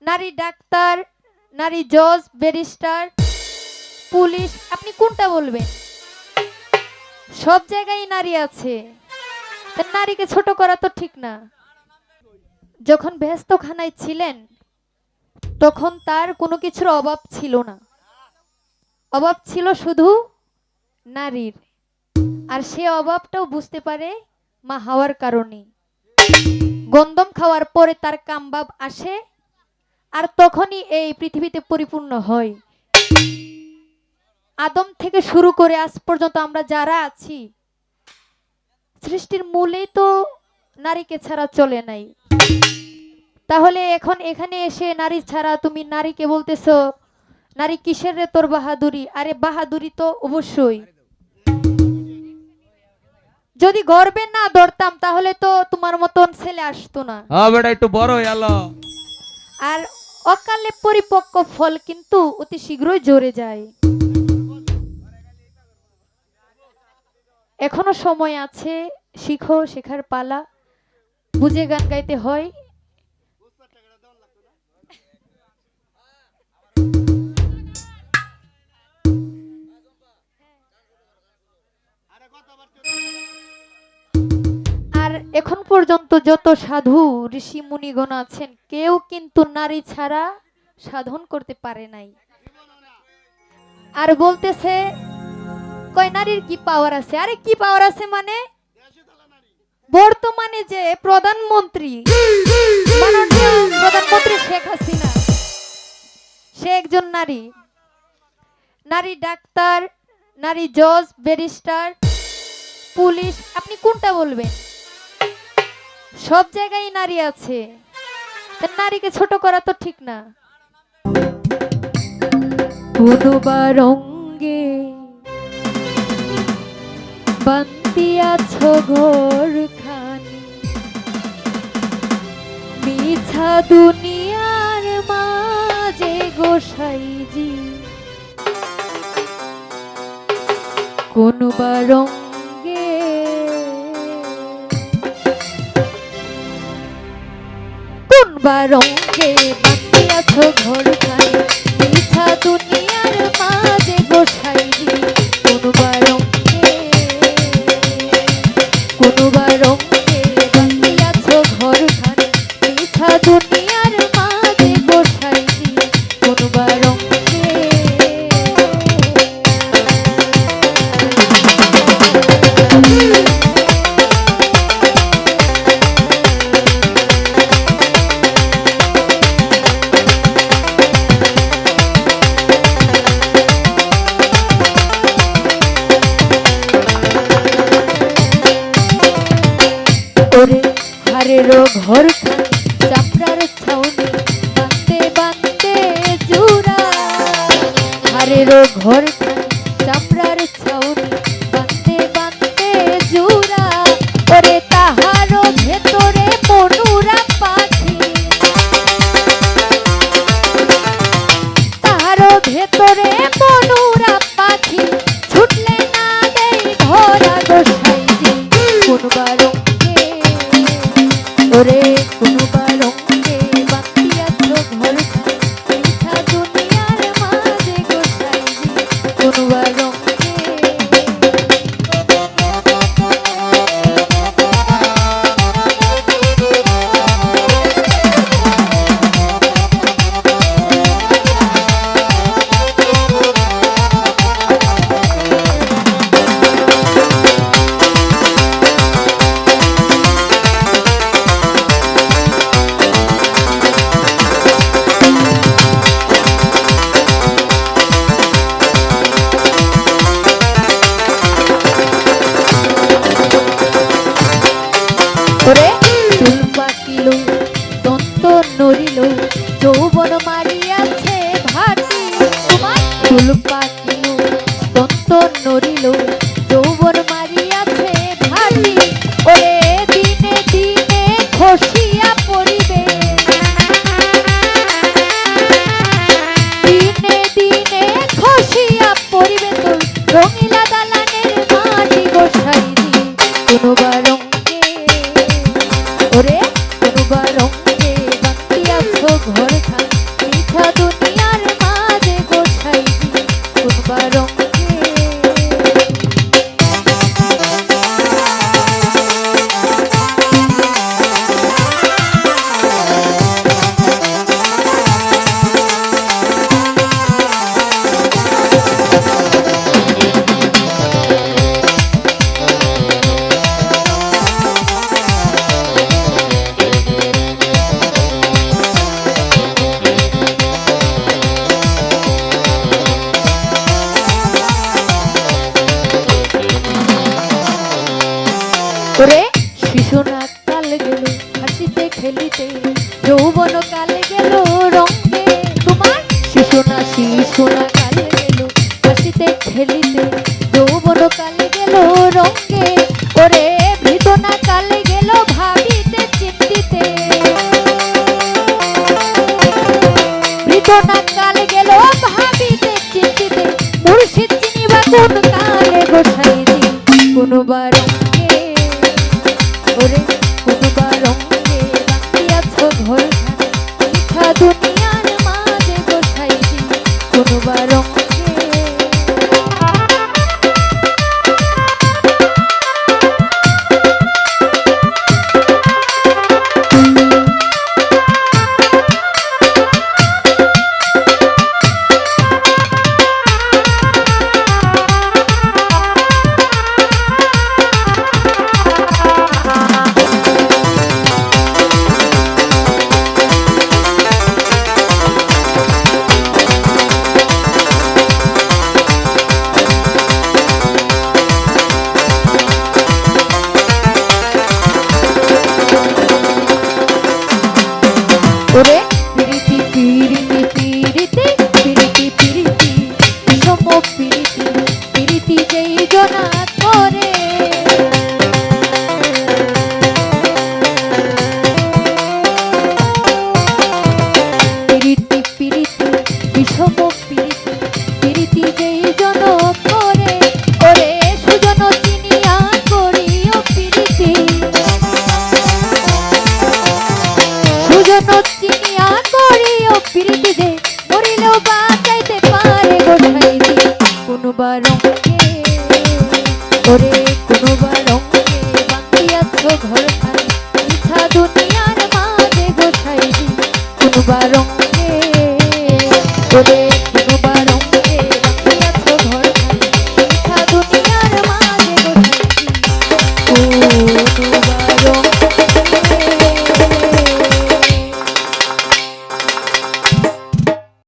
নারী ডাক্তার, নারী জজ, ব্যারিস্টার, পুলিশ, আপনি কোনটা বলবেন? সব জায়গায় নারী আছে। তা নারীকে ছোট করা তো ঠিক না। যখন বেহেশতখানায় ছিলেন তখন তার কোনো কিছুর অভাব ছিল না, অভাব ছিল শুধু নারীর। আর সে অভাবটাও বুঝতে পারে মা হাওয়ার কারণে। গন্ধম খাওয়ার পরে তার কামবাব আসে, আর তখনই এই পৃথিবীতে পরিপূর্ণ হয়। আদম থেকে শুরু করে আজ পর্যন্ত আমরা যারা আছি, সৃষ্টির মূলেই তো নারীকে ছাড়া চলে নাই। তাহলে এখন এখানে এসে নারী ছাড়া তুমি নারীকে বলতেছো নারী কিসের রে তোর বাহাদুরি? আরে বাহাদুরি তো অবশ্যই। যদি গর্বে না ধরতাম তাহলে তো তোমার মতন ছেলে আসতো না। হ্যাঁ বেটা একটু বড় হয়ে এলো। আর অকালে পরিপক্ক ফল কিন্তু অতি শীঘ্রই ঝরে যায়। এখনো সময় আছে, শিখো, শেখার পালা। বুঝে গান গাইতে হয়। আর এখন পর্যন্ত যত সাধু ঋষি মুনিগণ আছেন কেউ কিন্তু নারী ছাড়া সাধন করতে পারে নাই। আর বলতেছে কয় নারীর কি পাওয়ার আছে? আরে কি পাওয়ার আছে মানে? বর্তমানে যে প্রধানমন্ত্রী, মাননীয় প্রধানমন্ত্রী শেখ হাসিনা, সে একজন নারী। নারী ডাক্তার, নারী জজ, ব্যারিস্টার, পুলিশ, আপনি কোনটা বলবেন? সব জায়গায় নারী আছে। তা নারীকে ছোট করা তো ঠিক না। কোনোবা রঙ্গে বান্দিয়াছ ঘর খানি, মিছা দুনিয়ার মাঝে গোসাইজি। কোনোবা রঙ্গে কোনবা রঙ্গে বান্দিয়াছ ঘর খানি, মিছা দুনিয়ার মাঝে গোসাইজি। কোনোবা রঙ্গে কোনোবা রঙ্গে বান্দিয়াছ ঘর খানি, মিছা দুনিয়ার মাঝে গোসাইজি। কোনোবা রঙ্গে ওরে হারেরও ঘর খানি, চামড়ার ছাউনি, বাঁধতে বাঁধতে জুড়া। হারেরও ঘর খানি, চামড়ার ছাউনি, বাঁধতে বাঁধতে জুড়া। ওরে তাহারও ভেতরে মনুরা পাখি, তাহারও ভেতরে মনুরা পাখি, ছুটলে না দেই ধরা গোসাইজি। কোনবা রঙ্গে ওরে কোনবা রঙ্গে বান্দিয়াছ ঘর খানি, মিছা দুনিয়ার মাঝে গোসাইজি। কোনবা রঙ্গে ওরে চুল পাকিল, দন্ত নড়িল, যৌবন মারিয়াছে ভাটি। তোমার চুল পাকিল, দন্ত নড়িল, যৌবন মারিয়াছে ভাটি। ওরে দিনে দিনে খসিয়া পড়িবে, দিনে দিনে খসিয়া পড়িবে তোর রঙিলা দালানের মাটি গোসাইজি। কোনোবা রঙ্গে ওরে কোনোবা রঙ্গে বান্দিয়াছ ঘর খানি, মিথ্যা দুনিয়ার মাঝে গোছাই কোনবা রঙে। ওরে শিশুনা কাল গেল হাসিতে খেলিতে, যৌবন কাল গেল রঙে। তোমার শিশুনা কাল গেল হাসিতে খেলিতে, যৌবন কাল গেল রঙে। ওরে বেদনা কাল গেল ভাবিতে চিন্তিতে, বেদনা কাল গেল ভাবিতে চিন্তিতে। মুর্শিদ চিনিবা কোন কালে গোছাই দি কোনবা রঙে। ওরে কোনবা রঙে বাঁধিয়াছ ঘরখানা, মিথ্যা দুনিয়ার মাঝে গোছাই দি কোনবা রঙে। ওরে পিরিতি পিরিতি পিরিতি পিরিতি পিরিতি বিষম পিরিতি, পিরিতি যেই জনা করে। পিরিতি পিরিতি বিষম পিরিতি, পিরিতি যেই জন করে। ওরে সুজন চিনিয়া করিও পিরিতি, সুজন চিনিয়া করিও পিরিতি দে, মরিলেও বাঁচাইতে পারে গোছাই দি কোনবা রঙে। ওরে কোনবা রঙে বাঁধিয়াছ ঘরখানা, মিথ্যা দুনিয়ার মাঝে গোছাই দি কোনবা রঙে। ওরে